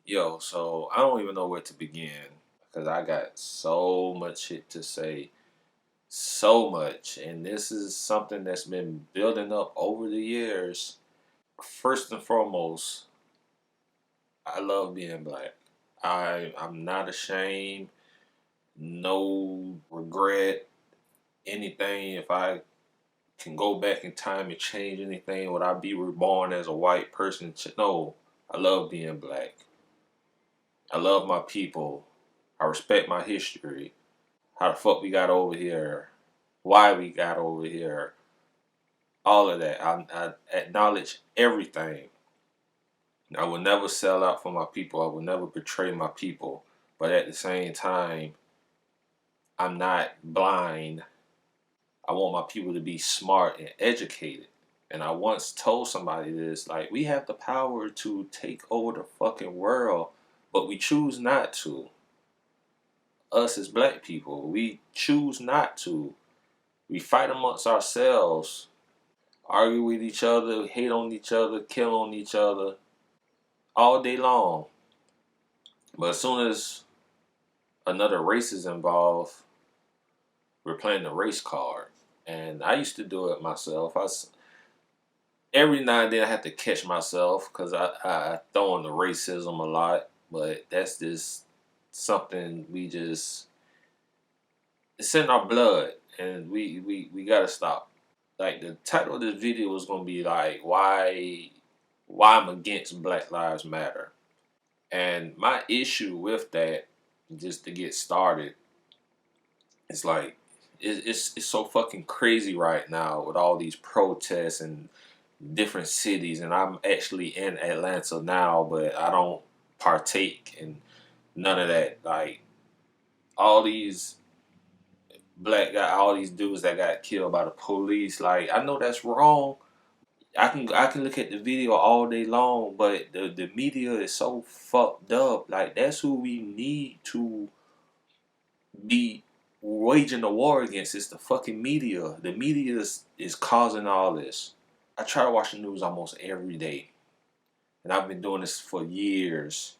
Yo, so I don't even know where to begin because I got so much shit to say. So much. And this is something that's been building up over the years. First and foremost, I love being black. I'm not ashamed, no regret, anything. If I can go back in time and change anything, would I be reborn as a white person? No, I love being black. I love my people. I respect my history. How the fuck we got over here, why we got over here, all of that. I acknowledge everything. I will never sell out for my people. I will never betray my people. But at the same time, I'm not blind. I want my people to be smart and educated. And I once told somebody this, like, we have the power to take over the fucking world, but we choose not to. Us as black people, we choose not to. We fight amongst ourselves, argue with each other, hate on each other, kill on each other all day long. But as soon as another race is involved, we're playing the race card. And I used to do it myself. Every now and then I have to catch myself because I throw in the racism a lot. But that's just something it's in our blood. And we got to stop. Like, the title of this video is going to be like, why I'm against Black Lives Matter. And my issue with that, just to get started, it's like it's so fucking crazy right now with all these protests in different cities. And I'm actually in Atlanta now, but I don't partake in none of that. Like, all these all these dudes that got killed by the police. Like, I know that's wrong. I can look at the video all day long, but the media is so fucked up. Like, that's who we need to be waging the war against. It's the fucking media. The media is causing all this. I try to watch the news almost every day, and I've been doing this for years.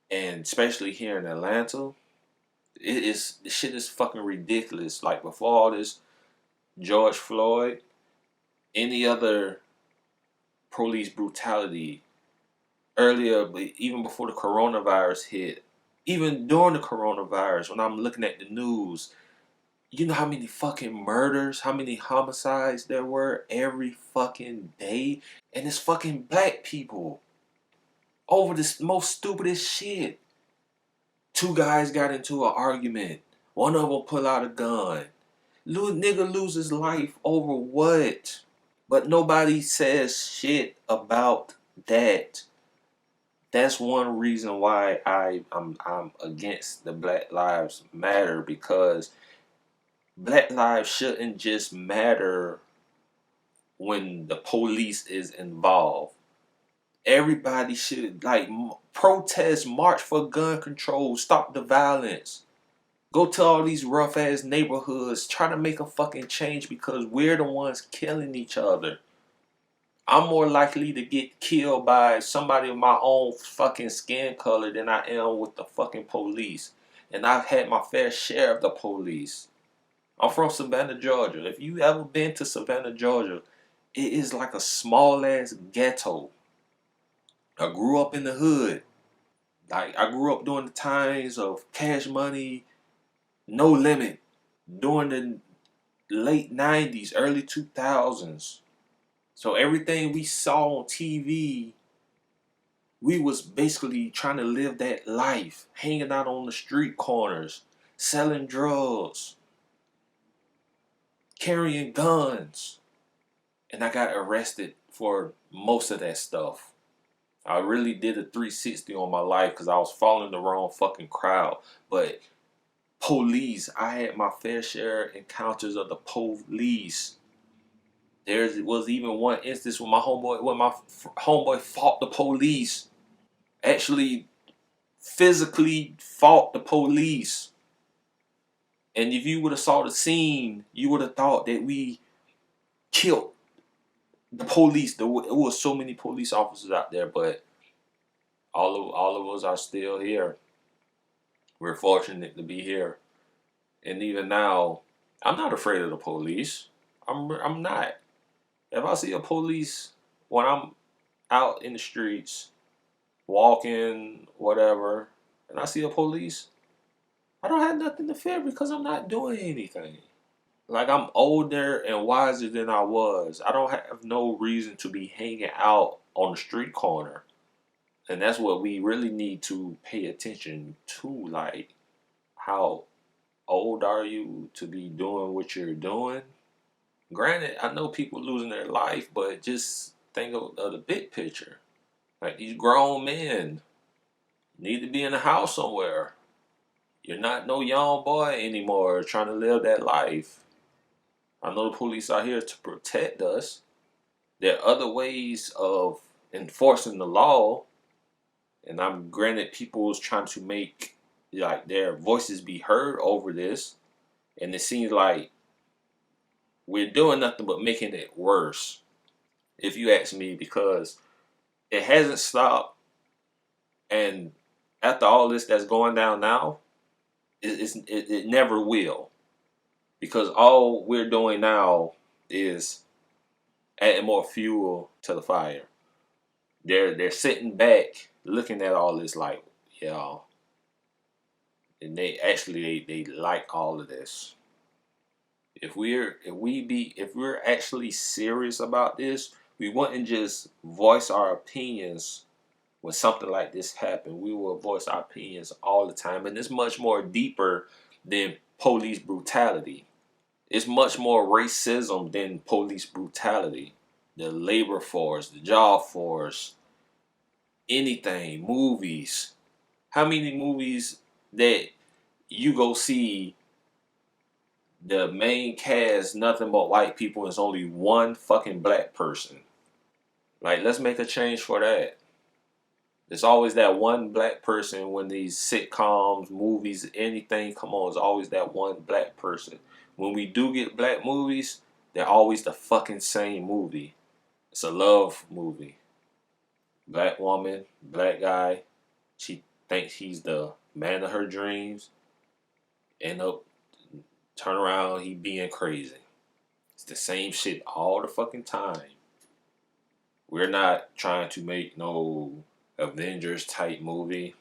And especially here in Atlanta, this shit is fucking ridiculous. Like, before all this George Floyd, any other police brutality earlier, but even before the coronavirus hit, even during the coronavirus, when I'm looking at the news, you know how many fucking murders, how many homicides there were every fucking day? And it's fucking black people over this most stupidest shit. Two guys got into an argument. One of them pull out a gun. Little nigga loses life over what? But nobody says shit about that. That's one reason why I'm against the Black Lives Matter, because Black lives shouldn't just matter when the police is involved. Everybody should, like, protest, march for gun control, stop the violence. Go to all these rough ass neighborhoods, try to make a fucking change, because we're the ones killing each other. I'm more likely to get killed by somebody of my own fucking skin color than I am with the fucking police. And I've had my fair share of the police. I'm from Savannah, Georgia. If you ever been to Savannah, Georgia, it is like a small ass ghetto. I grew up in the hood. Like, I grew up during the times of Cash Money, No Limit, during the late 90s, early 2000s. So everything we saw on TV, we was basically trying to live that life, hanging out on the street corners, selling drugs, carrying guns. And I got arrested for most of that stuff. I really did a 360 on my life because I was following the wrong fucking crowd. But police, I had my fair share of encounters of the police. There was even one instance when my homeboy fought the police. Actually, physically fought the police. And if you would have saw the scene, you would have thought that we killed the police. There was so many police officers out there, but All of us are still here. We're fortunate to be here, and even now, I'm not afraid of the police. I'm not. If I see a police when I'm out in the streets, walking, whatever, and I see a police, I don't have nothing to fear because I'm not doing anything. Like, I'm older and wiser than I was. I don't have no reason to be hanging out on the street corner. And that's what we really need to pay attention to. Like, how old are you to be doing what you're doing? Granted, I know people losing their life, but just think of the big picture. Like, these grown men need to be in a house somewhere. You're not no young boy anymore trying to live that life. I know the police are here to protect us. There are other ways of enforcing the law, and I'm granted people's trying to make like their voices be heard over this, and it seems like we're doing nothing but making it worse, if you ask me, because it hasn't stopped, and after all this that's going down now, it never will, because all we're doing now is adding more fuel to the fire. They're sitting back looking at all this like, yeah, and they like all of this. If we're actually serious about this, we wouldn't just voice our opinions when something like this happened. We will voice our opinions all the time, and it's much more deeper than police brutality. It's much more racism than police brutality. The labor force, the job force, anything, movies. How many movies that you go see the main cast nothing but white people and it's only one fucking black person? Like, let's make a change for that. There's always that one black person when these sitcoms, movies, anything come on. It's always that one black person. When we do get black movies, they're always the fucking same movie. It's a love movie. Black woman, black guy. She thinks he's the man of her dreams. End up turn around, he being crazy. It's the same shit all the fucking time. We're not trying to make no Avengers type movie.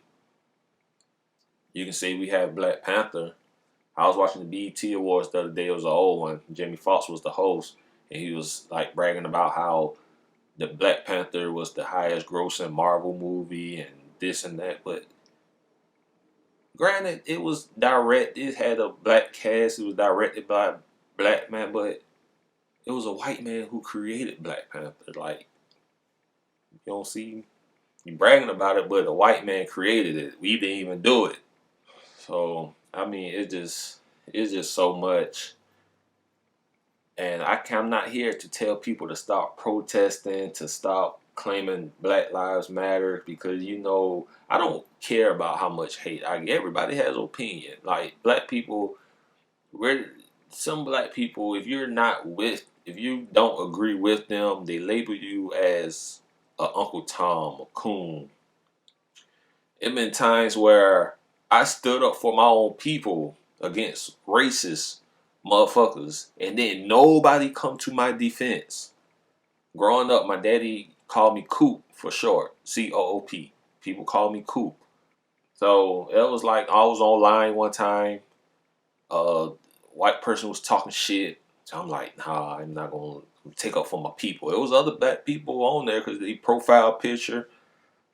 You can say we have Black Panther. I was watching the BET Awards the other day. It was an old one. Jamie Foxx was the host, and he was like bragging about how the Black Panther was the highest grossing Marvel movie and this and that. But granted, it was direct. It had a black cast. It was directed by a black man, but it was a white man who created Black Panther. Like, you don't see you bragging about it, but a white man created it. We didn't even do it. So I mean, it's just so much. And I'm not here to tell people to stop protesting, to stop claiming Black Lives Matter, because I don't care about how much hate I get. Everybody has opinion. Like, black people, we're some black people. If you don't agree with them, they label you as a Uncle Tom, a coon. It been times where I stood up for my own people against racist motherfuckers, and then nobody come to my defense. Growing up, my daddy called me Coop for short, COOP. People call me Coop. So it was like I was online one time. A white person was talking shit. So I'm like, nah, I'm not gonna take up for my people. It was other black people on there because the profile picture.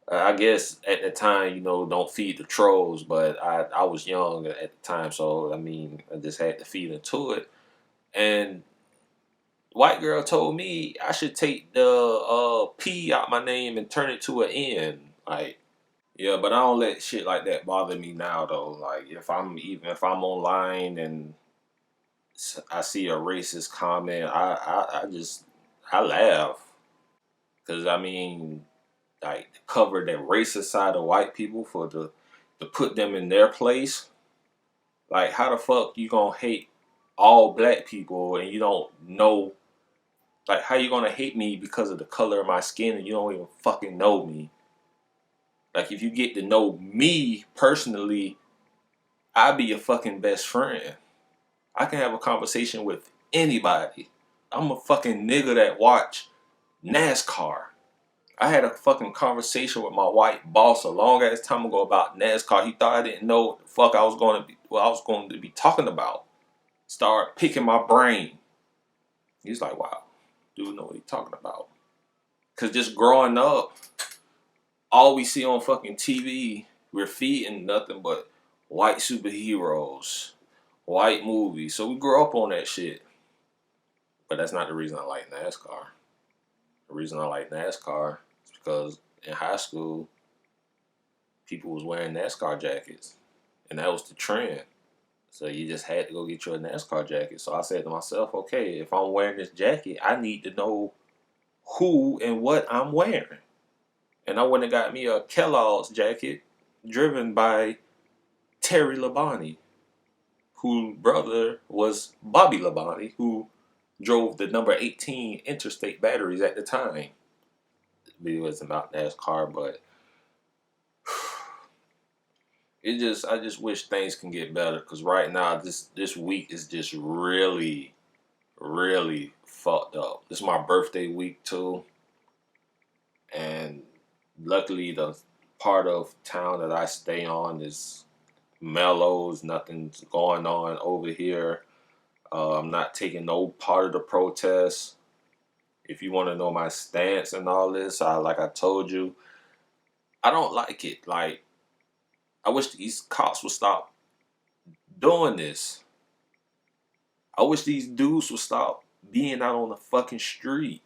I guess at the time, don't feed the trolls, but I was young at the time, so I mean, I just had to feed into it. And white girl told me I should take the P out my name and turn it to an N. Like, yeah, but I don't let shit like that bother me now though. Like, if I'm online and I see a racist comment, I laugh, because I mean, like, cover that racist side of white people to put them in their place. Like, how the fuck you gonna hate all black people and you don't know? Like, how you gonna hate me because of the color of my skin and you don't even fucking know me? Like if you get to know me personally, I'll be your fucking best friend. I can have a conversation with anybody. I'm a fucking nigga that watch NASCAR. I had a fucking conversation with my white boss a long ass time ago about NASCAR. He thought I didn't know what the fuck I was going to be, what I was going to be talking about. Start picking my brain. He's like, wow, dude know what he's talking about. Cause just growing up, all we see on fucking TV, we're feeding nothing but white superheroes, white movies. So we grew up on that shit. But that's not the reason I like NASCAR. The reason I like NASCAR is because in high school, people was wearing NASCAR jackets. And that was the trend. So you just had to go get you a NASCAR jacket. So I said to myself, okay, if I'm wearing this jacket, I need to know who and what I'm wearing. And I went and got me a Kellogg's jacket driven by Terry Labonte, whose brother was Bobby Labonte, who drove the number 18 Interstate batteries at the time. The video wasn't about NASCAR, but I just wish things can get better, because right now this week is just really fucked up. This is my birthday week too, and luckily the part of town that I stay on is mellows. Nothing's going on over here. I'm not taking no part of the protests. If you want to know my stance and all this, like I told you, I don't like it. Like, I wish these cops would stop doing this. I wish these dudes would stop being out on the fucking street.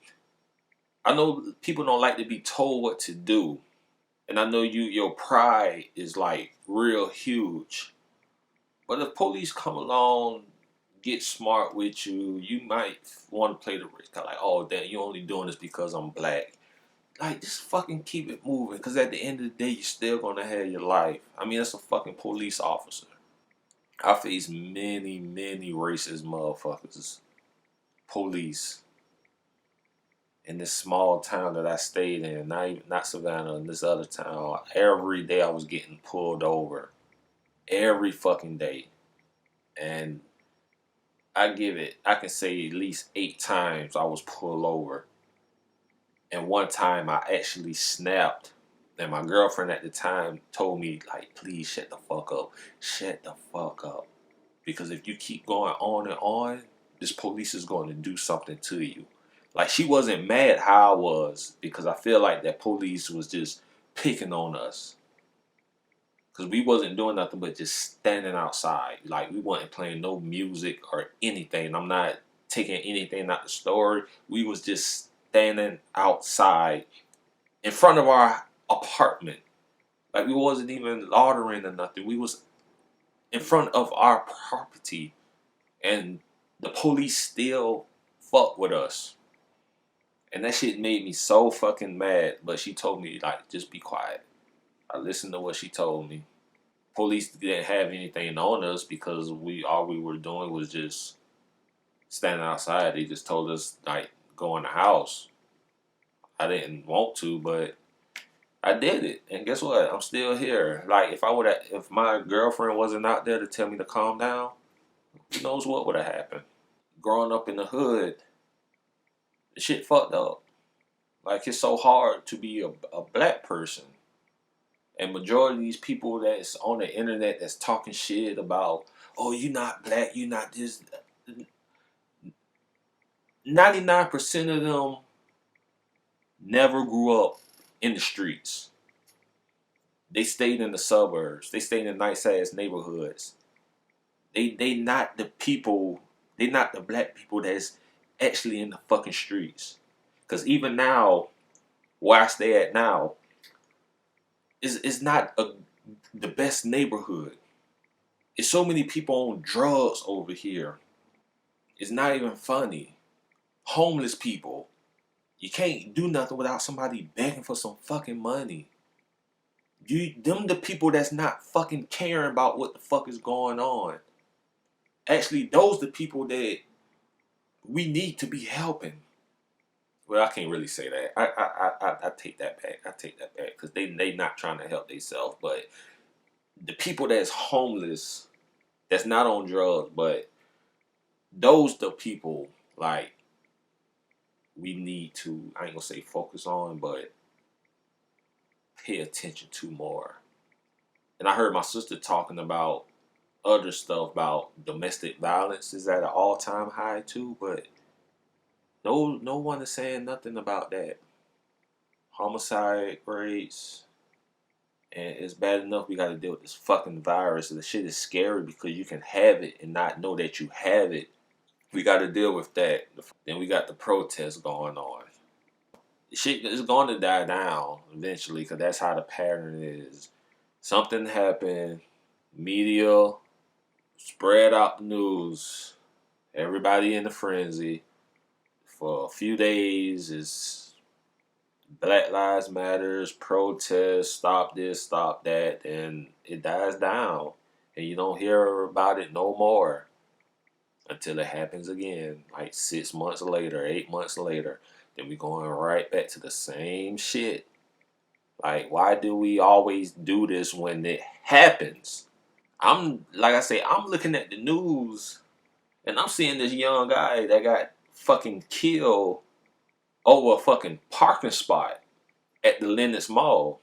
I know people don't like to be told what to do. And I know your pride is like real huge. But if police come along, get smart with you, you might want to play the risk. Like, oh, damn, you only doing this because I'm black. Like, just fucking keep it moving. Because at the end of the day, you're still going to have your life. I mean, that's a fucking police officer. I face many racist motherfuckers. Police. In this small town that I stayed in, not Savannah, in this other town, every day I was getting pulled over. Every fucking day. And I can say at least 8 times I was pulled over. And one time I actually snapped. And my girlfriend at the time told me, like, please shut the fuck up. Shut the fuck up. Because if you keep going on and on, this police is going to do something to you. Like, she wasn't mad how I was, because I feel like that police was just picking on us. Because we wasn't doing nothing but just standing outside. Like, we wasn't playing no music or anything. I'm not taking anything out the story. We was just standing outside in front of our apartment. Like, we wasn't even loitering or nothing. We was in front of our property. And the police still fuck with us. And that shit made me so fucking mad. But she told me, like, just be quiet. I listened to what she told me. Police didn't have anything on us because all we were doing was just standing outside. They just told us, like, go in the house. I didn't want to, but I did it. And guess what? I'm still here. Like, if my girlfriend wasn't out there to tell me to calm down, who knows what would have happened. Growing up in the hood, the shit fucked up. Like, it's so hard to be a black person. And majority of these people that's on the internet that's talking shit about, oh, you not black, you not this. 99% of them never grew up in the streets. They stayed in the suburbs. They stayed in nice ass neighborhoods. They not the people, they not the black people that's actually in the fucking streets. Because even now, where I stay at now, is not the best neighborhood. It's so many people on drugs over here. It's not even funny. Homeless people. You can't do nothing without somebody begging for some fucking money. Them the people that's not fucking caring about what the fuck is going on. Actually, those the people that we need to be helping. Well, I can't really say that. I take that back. I take that back because they not trying to help themselves. But the people that's homeless, that's not on drugs, but those the people like we need to. I ain't gonna say focus on, but pay attention to more. And I heard my sister talking about other stuff about domestic violence is at an all time high too, but no one is saying nothing about that. Homicide rates, and it's bad enough we got to deal with this fucking virus. And the shit is scary because you can have it and not know that you have it. We got to deal with that. Then we got the protests going on. Shit is going to die down eventually because that's how the pattern is. Something happened, media spread out the news, everybody in a frenzy. For a few days, it's Black Lives Matters, protests, stop this, stop that, and it dies down. And you don't hear about it no more until it happens again, like 6 months later, 8 months later. Then we going right back to the same shit. Like, why do we always do this when it happens? I'm like I say, I'm looking at the news and I'm seeing this young guy that got fucking killed over a fucking parking spot at the Lenox Mall.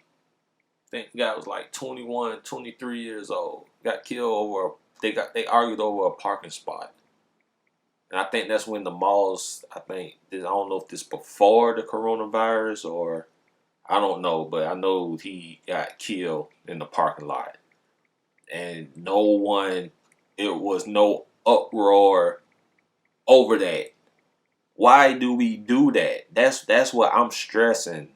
I think the guy was like 21, 23 years old. Got killed over they argued over a parking spot. And I think that's when the malls, I don't know if this before the coronavirus or I don't know, but I know he got killed in the parking lot. And it was no uproar over that. Why do we do that? That's what I'm stressing.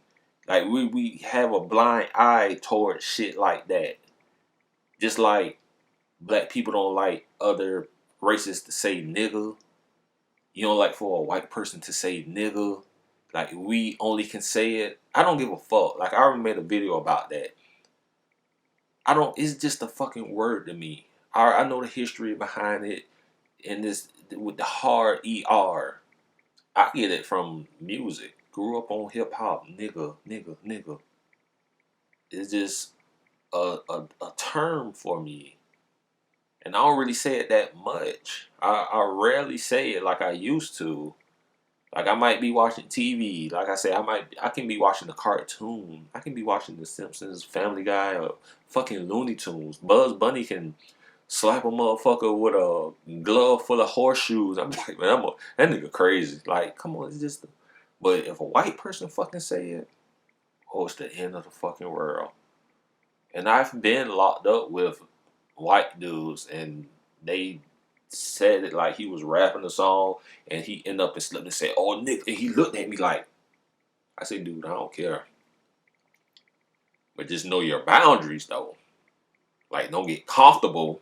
Like we have a blind eye towards shit like that. Just like black people don't like other races to say nigga. You don't like for a white person to say nigga. Like we only can say it. I don't give a fuck. Like I already made a video about that. It's just a fucking word to me. I know the history behind it and this with the hard ER. I get it from music. Grew up on hip hop, nigga, nigga, nigga. It's just a term for me. And I don't really say it that much. I rarely say it like I used to. Like I might be watching TV. Like I say, I can be watching a cartoon. I can be watching The Simpsons, Family Guy, or fucking Looney Tunes. Bugs Bunny can slap a motherfucker with a glove full of horseshoes. I'm like, man, that nigga crazy. Like, come on, it's just. But if a white person fucking say it, oh, it's the end of the fucking world. And I've been locked up with white dudes, and they said it like he was rapping a song, and he ended up and slipped and said, "Oh, Nick," and he looked at me like, I said, "Dude, I don't care, but just know your boundaries, though. Like, don't get comfortable.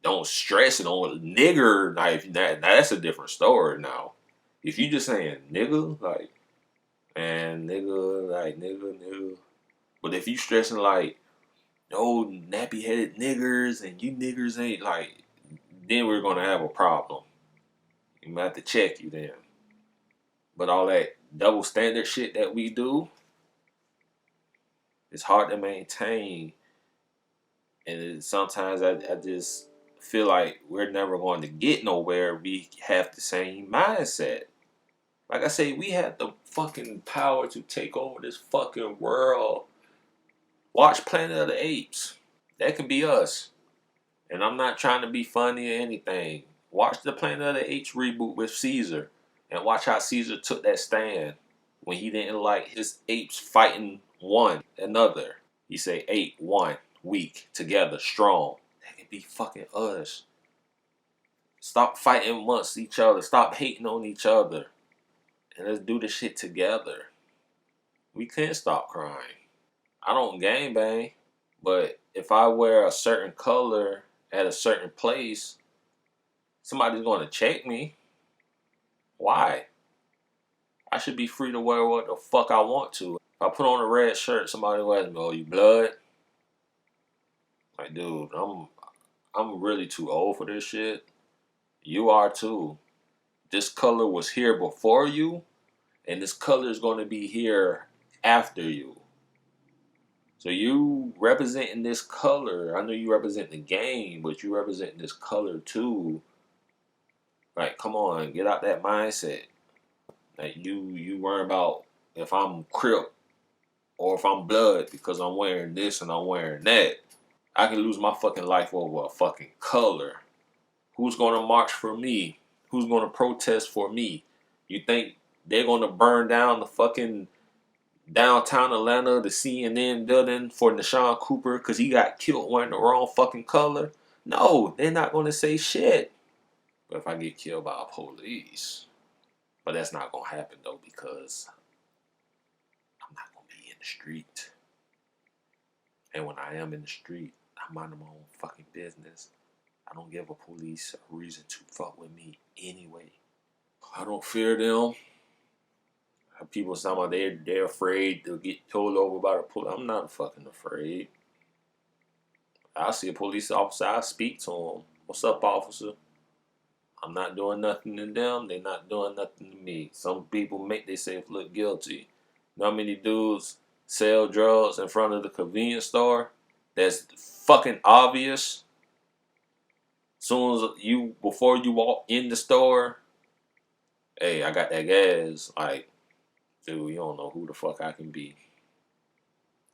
Don't stress it on nigger. Like, that's a different story now. If you just saying nigga, like, man, nigga, like nigga, nigga. But if you stressing like, no nappy headed niggers and you niggers ain't like, then we're gonna have a problem. You might have to check you then. But all that double standard shit that we do, it's hard to maintain. And sometimes I just feel like we're never going to get nowhere. We have the same mindset. Like I say, we have the fucking power to take over this fucking world. Watch Planet of the Apes. That could be us. And I'm not trying to be funny or anything. Watch the Planet of the Apes reboot with Caesar. And watch how Caesar took that stand when he didn't like his apes fighting one another. He say ape, one, weak, together, strong. That could be fucking us. Stop fighting amongst each other. Stop hating on each other. And let's do this shit together. We can't stop crying. I don't gangbang. But if I wear a certain color at a certain place, somebody's going to check me. Why? I should be free to wear what the fuck I want to. If I put on a red shirt, somebody will ask me, "Oh, you blood?" Like, dude, I'm really too old for this shit. You are too. This color was here before you. And this color is going to be here after you. So you representing this color. I know you represent the game, but you representing this color too. Like, come on, get out that mindset. Like you worry about if I'm Crip or if I'm Blood because I'm wearing this and I'm wearing that. I can lose my fucking life over a fucking color. Who's gonna march for me? Who's gonna protest for me? You think they're gonna burn down the fucking downtown Atlanta, the CNN building for Nashawn Cooper because he got killed wearing the wrong fucking color? No, they're not gonna say shit. But if I get killed by a police, but that's not gonna happen though because I'm not gonna be in the street. And when I am in the street, I'm minding my own fucking business. I don't give a police a reason to fuck with me anyway. I don't fear them. People talking about they're afraid to get pulled over by the police. I'm not fucking afraid. I see a police officer, I speak to him. What's up, officer? I'm not doing nothing to them. They're not doing nothing to me. Some people make themselves look guilty. You know how many dudes sell drugs in front of the convenience store? That's fucking obvious. Soon as before you walk in the store, hey, I got that gas. Like, dude, you don't know who the fuck I can be.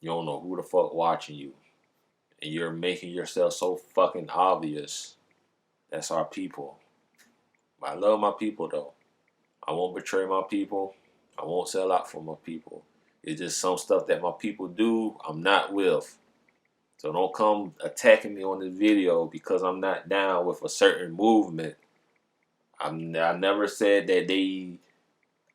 You don't know who the fuck watching you. And you're making yourself so fucking obvious. That's our people. I love my people though. I won't betray my people. I won't sell out for my people. It's just some stuff that my people do I'm not with. So don't come attacking me on this video because I'm not down with a certain movement. I never said that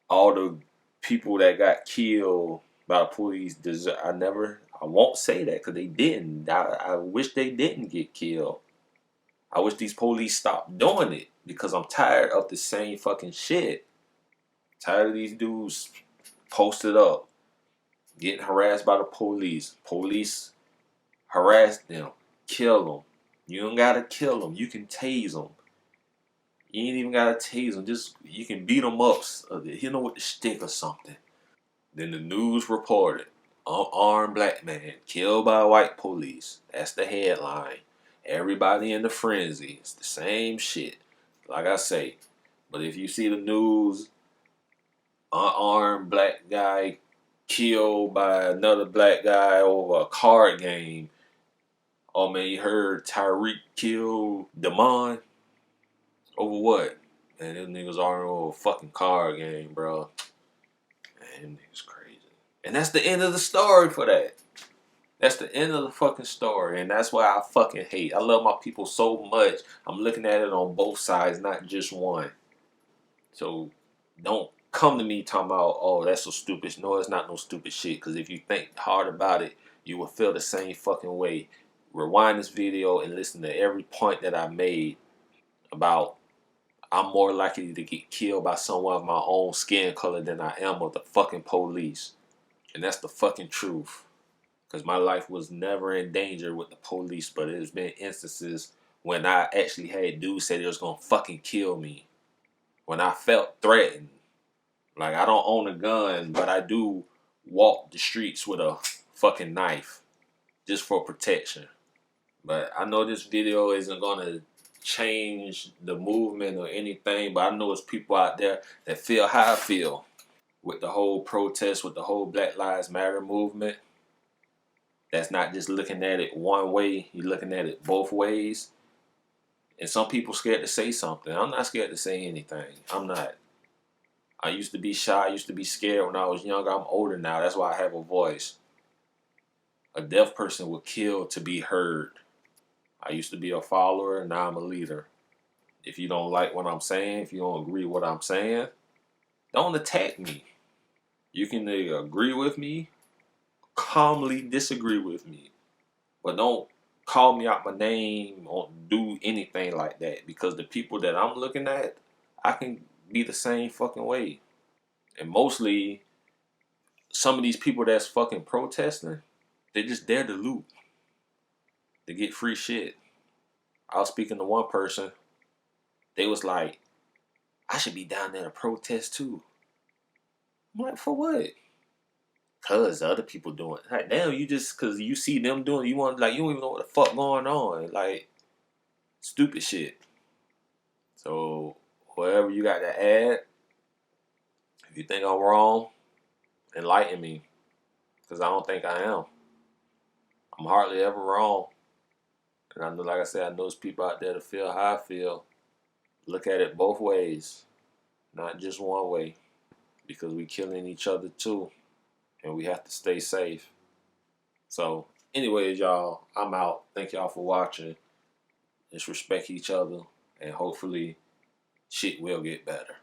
all the people that got killed by the police deserve. I won't say that because they didn't. I wish they didn't get killed. I wish these police stopped doing it because I'm tired of the same fucking shit. Tired of these dudes posted up, getting harassed by the police. Police harass them, kill them. You don't gotta kill them. You can tase them. You ain't even gotta tase them. Just you can beat them up, hit them with the stick or something. Then the news reported, unarmed black man killed by white police. That's the headline. Everybody in the frenzy. It's the same shit. Like I say. But if you see the news, unarmed black guy killed by another black guy over a card game. Oh man, you heard Tyreek killed Damon? Over what? Man, them niggas are over a fucking card game, bro. Man, them niggas crazy. And that's the end of the story for that. That's the end of the fucking story. And that's why I fucking hate. I love my people so much. I'm looking at it on both sides, not just one. So don't come to me talking about, oh, that's so stupid. No, it's not no stupid shit. Because if you think hard about it, you will feel the same fucking way. Rewind this video and listen to every point that I made about I'm more likely to get killed by someone of my own skin color than I am of the fucking police. And that's the fucking truth. Because my life was never in danger with the police, but there's been instances when I actually had dudes say they was going to fucking kill me. When I felt threatened. Like, I don't own a gun, but I do walk the streets with a fucking knife just for protection. But I know this video isn't going to change the movement or anything, but I know there's people out there that feel how I feel with the whole protest, with the whole Black Lives Matter movement. That's not just looking at it one way, you're looking at it both ways. And some people scared to say something. I'm not scared to say anything. I'm not. I used to be shy, I used to be scared when I was younger. I'm older now. That's why I have a voice. A deaf person would kill to be heard. I used to be a follower, now I'm a leader. If you don't like what I'm saying, if you don't agree with what I'm saying, don't attack me. You can agree with me, calmly disagree with me. But don't call me out my name or do anything like that. Because the people that I'm looking at, I can be the same fucking way. And mostly, some of these people that's fucking protesting, they just there to loot. To get free shit. I was speaking to one person. They was like, I should be down there to protest too. I'm like, for what? Cause other people doing it. Like, damn, you just cause you see them doing it, you want like you don't even know what the fuck going on. Like stupid shit. So whatever you got to add, if you think I'm wrong, enlighten me. Cause I don't think I am. I'm hardly ever wrong. And I know, like I said, I know there's people out there that feel how I feel. Look at it both ways, not just one way. Because we killing each other too. And we have to stay safe. So, anyways, y'all, I'm out. Thank y'all for watching. Let's respect each other, and hopefully, shit will get better.